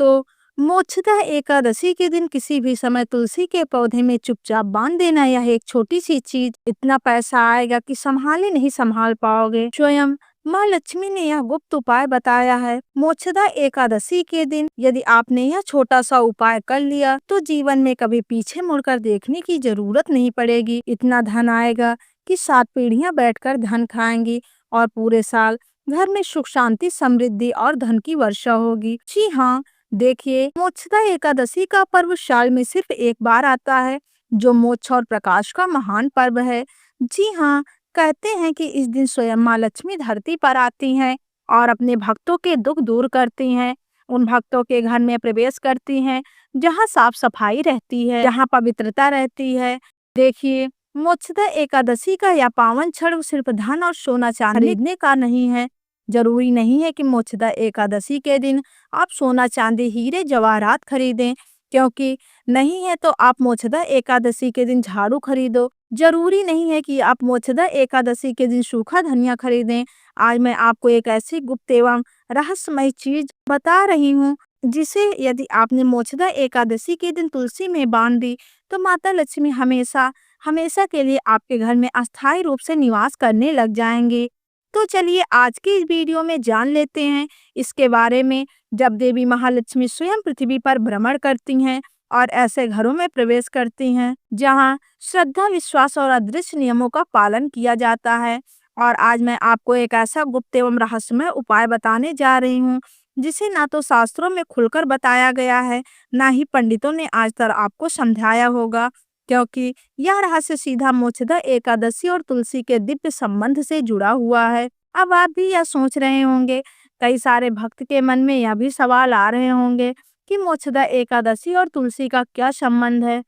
तो मोक्षदा एकादशी के दिन किसी भी समय तुलसी के पौधे में चुपचाप बांध देना, यह एक छोटी सी चीज इतना पैसा आएगा कि संभाल ही नहीं संभाल पाओगे। स्वयं माँ लक्ष्मी ने यह गुप्त उपाय बताया है। मोक्षदा एकादशी के दिन यदि आपने यह छोटा सा उपाय कर लिया तो जीवन में कभी पीछे मुड़कर देखने की जरूरत नहीं पड़ेगी। इतना धन आएगा कि 7 पीढ़ियां बैठकर धन खाएंगी और पूरे साल घर में सुख शांति समृद्धि और धन की वर्षा होगी। जी हाँ, देखिए, मोक्षदा एकादशी का पर्व साल में सिर्फ एक बार आता है, जो मोक्ष और प्रकाश का महान पर्व है। जी हाँ, कहते हैं कि इस दिन स्वयं माँ लक्ष्मी धरती पर आती हैं और अपने भक्तों के दुख दूर करती हैं। उन भक्तों के घर में प्रवेश करती हैं जहाँ साफ सफाई रहती है, जहाँ पवित्रता रहती है। देखिए, मोक्षदा एकादशी का यह पावन क्षण सिर्फ धन और सोना चांदी खरीदने का नहीं है। जरूरी नहीं है कि मोक्षदा एकादशी के दिन आप सोना चांदी हीरे जवाहरात खरीदें, क्योंकि नहीं है तो आप मोक्षदा एकादशी के दिन झाड़ू खरीदो। जरूरी नहीं है कि आप मोक्षदा एकादशी के दिन सूखा धनिया खरीदें। आज मैं आपको एक ऐसी गुप्त एवं रहस्यमय चीज बता रही हूँ जिसे यदि आपने मोक्षदा एकादशी के दिन तुलसी में बांध दी तो माता लक्ष्मी हमेशा हमेशा के लिए आपके घर में अस्थायी रूप से निवास करने लग जाएंगे। तो चलिए आज की इस वीडियो में जान लेते हैं इसके बारे में। जब देवी महालक्ष्मी स्वयं पृथ्वी पर भ्रमण करती हैं और ऐसे घरों में प्रवेश करती हैं जहां श्रद्धा, विश्वास और अदृश्य नियमों का पालन किया जाता है। और आज मैं आपको एक ऐसा गुप्त एवं रहस्यमय उपाय बताने जा रही हूँ जिसे ना तो शास्त्रों में खुलकर बताया गया है, ना ही पंडितों ने आज तक आपको समझाया होगा, क्योंकि यह रहस्य सीधा मोक्षदा एकादशी और तुलसी के दिव्य संबंध से जुड़ा हुआ है। अब आप भी यह सोच रहे होंगे, कई सारे भक्त के मन में यह भी सवाल आ रहे होंगे कि मोक्षदा एकादशी और तुलसी का क्या संबंध है।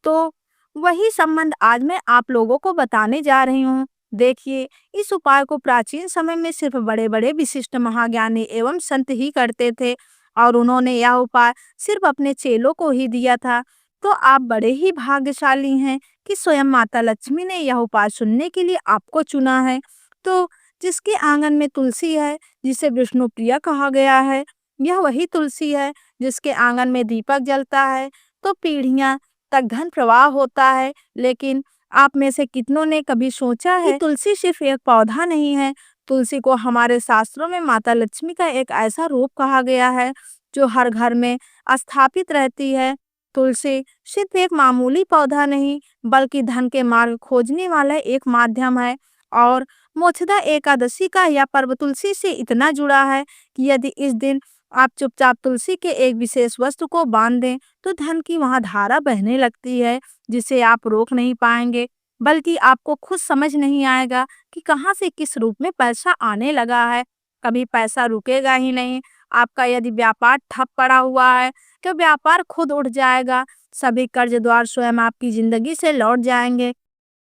तो वही संबंध आज मैं आप लोगों को बताने जा रही हूँ। देखिए, इस उपाय को प्राचीन समय में सिर्फ बड़े बड़े विशिष्ट महाज्ञानी एवं संत ही करते थे और उन्होंने यह उपाय सिर्फ अपने चेलों को ही दिया था। तो आप बड़े ही भाग्यशाली हैं कि स्वयं माता लक्ष्मी ने यह उपाय सुनने के लिए आपको चुना है। तो जिसके आंगन में तुलसी है, जिसे विष्णु प्रिया कहा गया है, यह वही तुलसी है जिसके आंगन में दीपक जलता है तो पीढ़ियां तक धन प्रवाह होता है। लेकिन आप में से कितनों ने कभी सोचा है कि तुलसी सिर्फ एक पौधा नहीं है। तुलसी को हमारे शास्त्रों में माता लक्ष्मी का एक ऐसा रूप कहा गया है जो हर घर में स्थापित रहती है। तुलसी सिर्फ एक मामूली पौधा नहीं बल्कि धन के मार्ग खोजने वाला एक माध्यम है। और मोक्षदा एकादशी का यह पर्व तुलसी से इतना जुड़ा है कि यदि इस दिन आप चुपचाप तुलसी के एक विशेष वस्तु को बांध दें तो धन की वहां धारा बहने लगती है जिसे आप रोक नहीं पाएंगे, बल्कि आपको खुद समझ नहीं आएगा कि कहां से किस रूप में पैसा आने लगा है। कभी पैसा रुकेगा ही नहीं। आपका यदि व्यापार ठप पड़ा हुआ है तो व्यापार खुद उठ जाएगा। सभी कर्जदार स्वयं आपकी जिंदगी से लौट जाएंगे।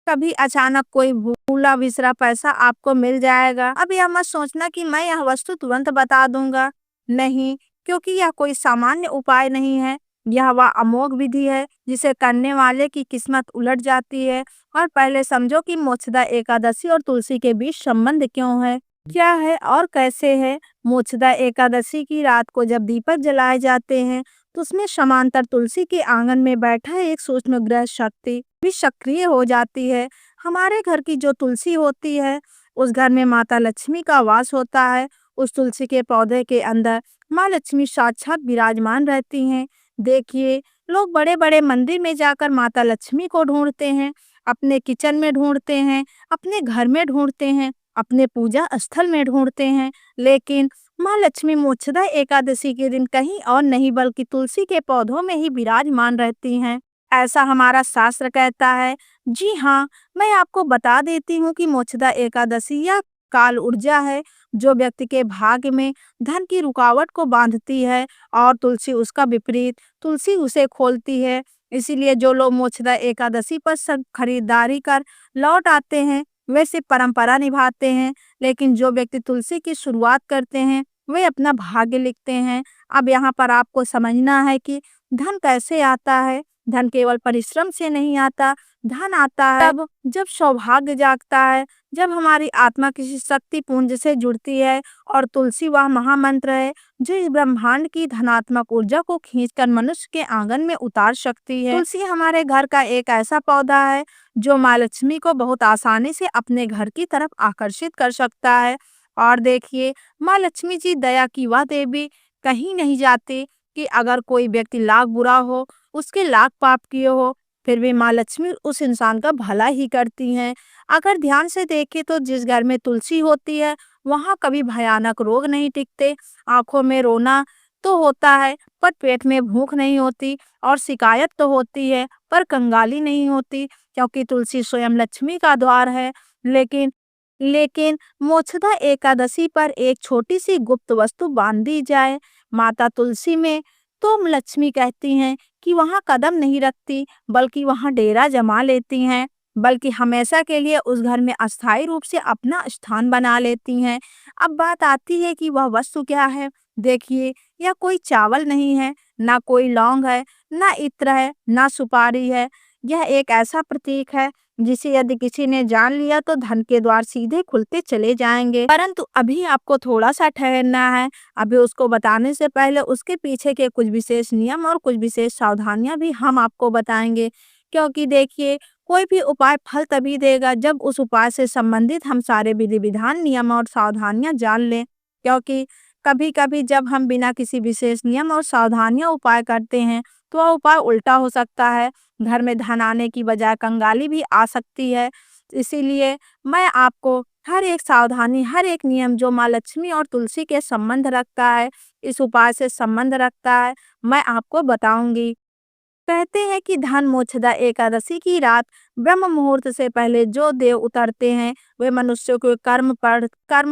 कभी अचानक कोई भूला बिसरा पैसा आपको मिल जाएगा। अब यह मत सोचना कि मैं यह वस्तु तुरंत बता दूंगा, नहीं, क्योंकि यह कोई सामान्य उपाय नहीं है। यह वह अमोघ विधि है जिसे करने वाले की किस्मत उलट जाती है। और पहले समझो कि मोक्षदा एकादशी और तुलसी के बीच संबंध क्यों है, क्या है और कैसे है। मोक्षदा एकादशी की रात को जब दीपक जलाए जाते हैं तो उसमें समांतर तुलसी के आंगन में बैठा एक सूक्ष्म ग्रह शक्ति भी सक्रिय हो जाती है। हमारे घर की जो तुलसी होती है उस घर में माता लक्ष्मी का वास होता है। उस तुलसी के पौधे के अंदर माँ लक्ष्मी साक्षात विराजमान रहती हैं। देखिए, लोग बड़े बड़े मंदिर में जाकर माता लक्ष्मी को ढूंढते हैं, अपने किचन में ढूंढते हैं, अपने घर में ढूंढते हैं, अपने पूजा स्थल में ढूंढते हैं, लेकिन माँ लक्ष्मी मोक्षदा एकादशी के दिन कहीं और नहीं बल्कि तुलसी के पौधों में ही विराजमान रहती हैं। ऐसा हमारा शास्त्र कहता है। जी हाँ, मैं आपको बता देती हूँ कि मोक्षदा एकादशी या काल ऊर्जा है जो व्यक्ति के भाग्य में धन की रुकावट को बांधती है और तुलसी उसका विपरीत, तुलसी उसे खोलती है। इसीलिए जो लोग मोक्षदा एकादशी पर सब खरीदारी कर लौट आते हैं वे सिर्फ परंपरा निभाते हैं, लेकिन जो व्यक्ति तुलसी की शुरुआत करते हैं वे अपना भाग्य लिखते हैं। अब यहाँ पर आपको समझना है कि धन कैसे आता है। धन केवल परिश्रम से नहीं आता, धन आता है तब जब सौभाग्य जागता है, जब हमारी आत्मा किसी शक्ति पुंज से जुड़ती है और तुलसी वह महामंत्र है जो इस ब्रह्मांड की धनात्मक ऊर्जा को खींचकर मनुष्य के आंगन में उतार सकती है। तुलसी हमारे घर का एक ऐसा पौधा है जो माँ लक्ष्मी को बहुत आसानी से अपने घर की तरफ आकर्षित कर सकता है। और देखिए, माँ लक्ष्मी जी दया की वह देवी कहीं नहीं जाती कि अगर कोई व्यक्ति लाख बुरा हो, उसके लाख पाप किए हो, फिर भी माँ लक्ष्मी उस इंसान का भला ही करती हैं। अगर ध्यान से देखें तो जिस घर में तुलसी होती है, वहाँ कभी भयानक रोग नहीं टिकते। आंखों में रोना तो होता है, पर पेट में भूख नहीं होती, और शिकायत तो होती है, पर कंगाली नहीं होती, क्योंकि तुलसी स्वयं लक्ष्मी का द्वार है। लेकिन लेकिन मोक्षदा एकादशी पर एक छोटी सी गुप्त वस्तु बांध दी जाए माता तुलसी में, तो लक्ष्मी कहती हैं कि वहां कदम नहीं रखती, बल्कि वहां डेरा जमा लेती हैं, बल्कि हमेशा के लिए उस घर में अस्थायी रूप से अपना स्थान बना लेती हैं। अब बात आती है कि वह वस्तु क्या है। देखिए, यह कोई चावल नहीं है, ना कोई लौंग है, ना इत्र है, ना सुपारी है। यह एक ऐसा प्रतीक है जिसे यदि किसी ने जान लिया तो धन के द्वार सीधे खुलते चले जाएंगे। परंतु अभी आपको थोड़ा सा ठहरना है। अभी उसको बताने से पहले उसके पीछे के कुछ विशेष नियम और कुछ विशेष सावधानियां भी हम आपको बताएंगे, क्योंकि देखिए, कोई भी उपाय फल तभी देगा जब उस उपाय से संबंधित हम सारे विधि विधान, नियम और सावधानियां जान लें। क्योंकि कभी कभी जब हम बिना किसी विशेष नियम और सावधानियां उपाय करते हैं, तो वह उपाय उल्टा हो सकता है। घर में धन आने की बजाय कंगाली भी आ सकती है। इसीलिए मैं आपको हर एक सावधानी, हर एक नियम जो माँ लक्ष्मी और तुलसी के संबंध रखता है, इस उपाय से संबंध रखता है, मैं आपको बताऊंगी। कहते हैं कि धन मोक्षदा एकादशी की रात ब्रह्म मुहूर्त से पहले जो देव उतरते हैं, वे मनुष्यों को कर्म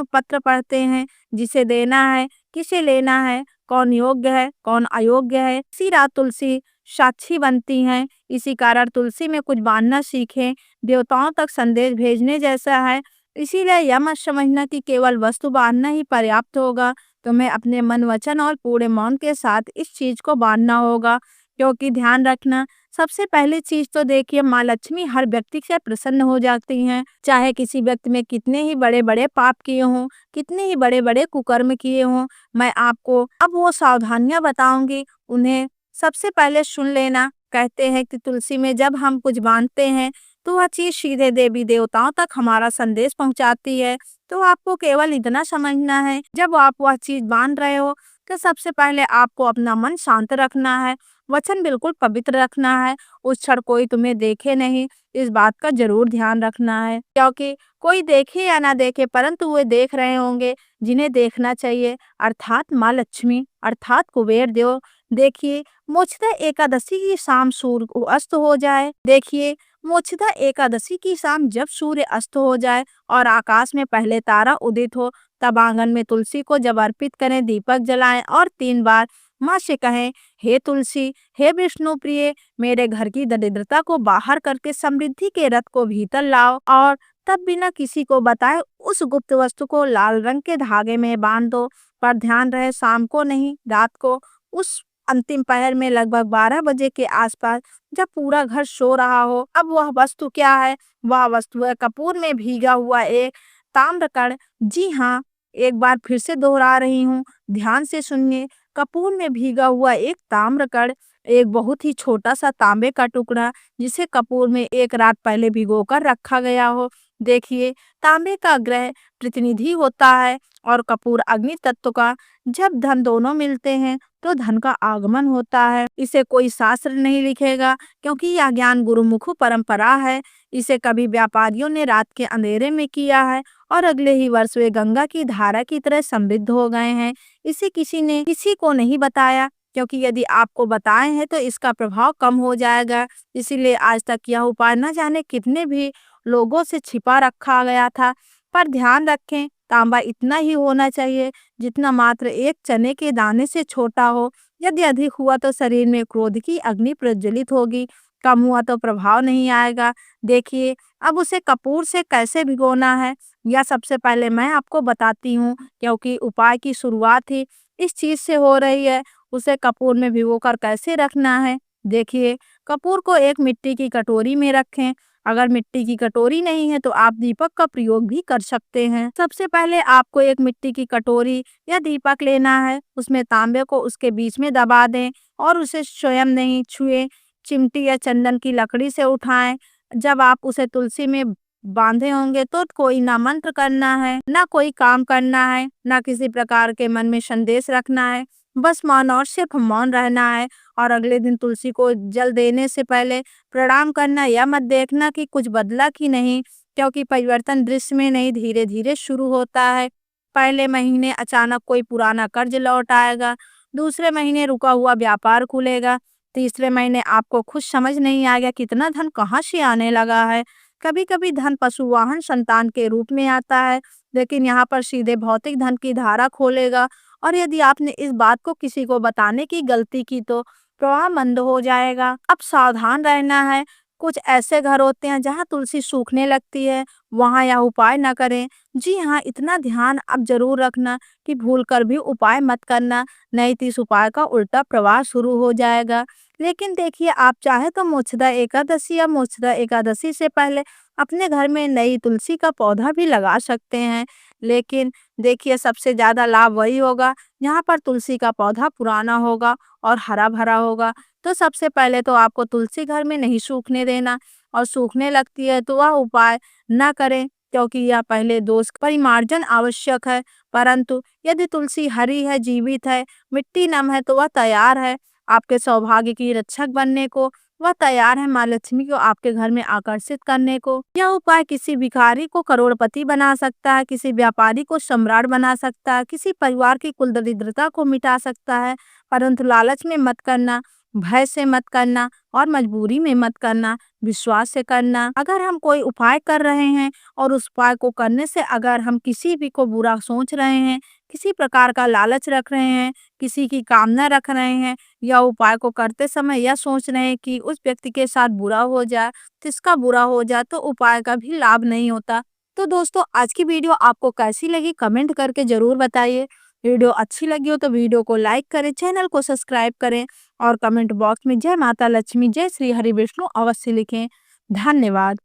पत्र पढ़ते हैं, जिसे देना है, किसे लेना है, कौन योग्य है, कौन अयोग्य है। इसी रात तुलसी साक्षी बनती हैं। इसी कारण तुलसी में कुछ बांधना सीखें, देवताओं तक संदेश भेजने जैसा है। इसीलिए यह मत समझना कि केवल वस्तु बांधना ही पर्याप्त होगा। तुम्हें अपने मन, वचन और पूरे मौन के साथ इस चीज को बांधना होगा। क्योंकि ध्यान रखना, सबसे पहली चीज तो देखिए, माँ लक्ष्मी हर व्यक्ति से प्रसन्न हो जाती हैं, चाहे किसी व्यक्ति में कितने ही बड़े बड़े पाप किए हों, कितने ही बड़े बड़े कुकर्म किए हों। मैं आपको अब वो सावधानियां बताऊंगी, उन्हें सबसे पहले सुन लेना। कहते हैं कि तुलसी में जब हम कुछ बांधते हैं, तो वह चीज सीधे देवी देवताओं तक हमारा संदेश पहुंचाती है। तो आपको केवल इतना समझना है, जब आप वह चीज बांध रहे हो, तो सबसे पहले आपको अपना मन शांत रखना है, वचन बिल्कुल पवित्र रखना है। उस क्षण कोई तुम्हें देखे नहीं, इस बात का जरूर ध्यान रखना है, क्योंकि कोई देखे या ना देखे, परंतु वे देख रहे होंगे जिन्हें देखना चाहिए, अर्थात माँ लक्ष्मी, अर्थात कुबेर देव। देखिए, मोक्षदा एकादशी की शाम सूर्य अस्त हो जाए, देखिए, मोक्षदा एकादशी की शाम जब सूर्य अस्त हो जाए और आकाश में पहले तारा उदित हो, तब आंगन में तुलसी को जब अर्पित करें, दीपक जलाएं और 3 बार माँ से कहें, हे तुलसी, हे विष्णु प्रिय, मेरे घर की दरिद्रता को बाहर करके समृद्धि के रथ को भीतर लाओ। और तब बिना किसी को बताए उस गुप्त वस्तु को लाल रंग के धागे में बांध दो। पर ध्यान रहे, शाम को नहीं, रात को, उस अंतिम पहर में लगभग 12 बजे के आसपास, जब पूरा घर सो रहा हो। अब वह वस्तु क्या है? वह वस्तु है कपूर में भीगा हुआ एक ताम्रकण। जी हाँ, एक बार फिर से दोहरा रही हूँ, ध्यान से सुनिए। कपूर में भीगा हुआ एक ताम्रकण, एक बहुत ही छोटा सा तांबे का टुकड़ा, जिसे कपूर में एक रात पहले भिगोकर रखा गया हो। देखिए, तांबे का ग्रह प्रतिनिधि होता है और कपूर अग्नि तत्व का। जब धन दोनों मिलते हैं तो धन का आगमन होता है। इसे कोई शास्त्र नहीं लिखेगा, क्योंकि यह ज्ञान गुरुमुख परंपरा है। इसे कभी व्यापारियों ने रात के अंधेरे में किया है और अगले ही वर्ष वे गंगा की धारा की तरह समृद्ध हो गए हैं। इसे किसी ने किसी को नहीं बताया, क्योंकि यदि आपको बताए हैं तो इसका प्रभाव कम हो जाएगा। इसीलिए आज तक यह उपाय न जाने कितने भी लोगों से छिपा रखा गया था। पर ध्यान रखें, तांबा इतना ही होना चाहिए जितना मात्र एक चने के दाने से छोटा हो। यदि अधिक हुआ तो शरीर में क्रोध की अग्नि प्रज्वलित होगी, कम हुआ तो प्रभाव नहीं आएगा। देखिए, अब उसे कपूर से कैसे भिगोना है, यह सबसे पहले मैं आपको बताती हूँ, क्योंकि उपाय की शुरुआत ही इस चीज से हो रही है। उसे कपूर में भिगोकर कैसे रखना है? देखिए, कपूर को एक मिट्टी की कटोरी में रखें अगर मिट्टी की कटोरी नहीं है तो आप दीपक का प्रयोग भी कर सकते हैं। सबसे पहले आपको एक मिट्टी की कटोरी या दीपक लेना है, उसमें तांबे को उसके बीच में दबा दें और उसे स्वयं नहीं छुए, चिमटी या चंदन की लकड़ी से उठाएं। जब आप उसे तुलसी में बांधे होंगे तो कोई ना मंत्र करना है, ना कोई काम करना है, ना किसी प्रकार के मन में संदेश रखना है, बस मौन और सिर्फ मौन रहना है। और अगले दिन तुलसी को जल देने से पहले प्रणाम करना, या मत देखना कि कुछ बदला कि नहीं, क्योंकि परिवर्तन दृश्य में नहीं धीरे धीरे शुरू होता है। पहले महीने अचानक कोई पुराना कर्ज लौट आएगा, दूसरे महीने रुका हुआ व्यापार खुलेगा, तीसरे महीने आपको खुद समझ नहीं आएगा कितना धन कहाँ से आने लगा है। कभी कभी धन पशु वाहन संतान के रूप में आता है, लेकिन यहाँ पर सीधे भौतिक धन की धारा खोलेगा। और यदि आपने इस बात को किसी को बताने की गलती की तो प्रवाह मंद हो जाएगा। अब सावधान रहना है, कुछ ऐसे घर होते हैं जहाँ तुलसी सूखने लगती है, वहाँ यह उपाय न करें। जी हाँ, इतना ध्यान अब जरूर रखना कि भूल कर भी उपाय मत करना, नहीं तो इस उपाय का उल्टा प्रवाह शुरू हो जाएगा। लेकिन देखिए, आप चाहे तो मोक्षदा एकादशी या मोक्षदा एकादशी से पहले अपने घर में नई तुलसी का पौधा भी लगा सकते हैं। लेकिन देखिए, सबसे ज्यादा लाभ वही होगा यहाँ पर तुलसी का पौधा पुराना होगा और हरा भरा होगा। तो सबसे पहले तो आपको तुलसी घर में नहीं सूखने देना, और सूखने लगती है तो वह उपाय न करें, क्योंकि यह पहले दोष परिमार्जन आवश्यक है। परंतु यदि तुलसी हरी है, जीवित है, मिट्टी नम है, तो वह तैयार है आपके सौभाग्य की रक्षक बनने को। वह तैयार है माँ लक्ष्मी को आपके घर में आकर्षित करने को। यह उपाय किसी भिखारी को करोड़पति बना सकता है, किसी व्यापारी को सम्राट बना सकता है, किसी परिवार की कुल दरिद्रता को मिटा सकता है। परंतु लालच में मत करना, भय से मत करना और मजबूरी में मत करना, विश्वास से करना। अगर हम कोई उपाय कर रहे हैं और उस उपाय को करने से अगर हम किसी भी को बुरा सोच रहे हैं, किसी प्रकार का लालच रख रहे हैं, किसी की कामना रख रहे हैं, या उपाय को करते समय यह सोच रहे हैं कि उस व्यक्ति के साथ बुरा हो जाए, किसका बुरा हो जाए, तो उपाय का भी लाभ नहीं होता। तो दोस्तों, आज की वीडियो आपको कैसी लगी कमेंट करके जरूर बताइए। वीडियो अच्छी लगी हो तो वीडियो को लाइक करें, चैनल को सब्सक्राइब करें और कमेंट बॉक्स में जय माता लक्ष्मी, जय श्री हरि विष्णु अवश्य लिखें। धन्यवाद।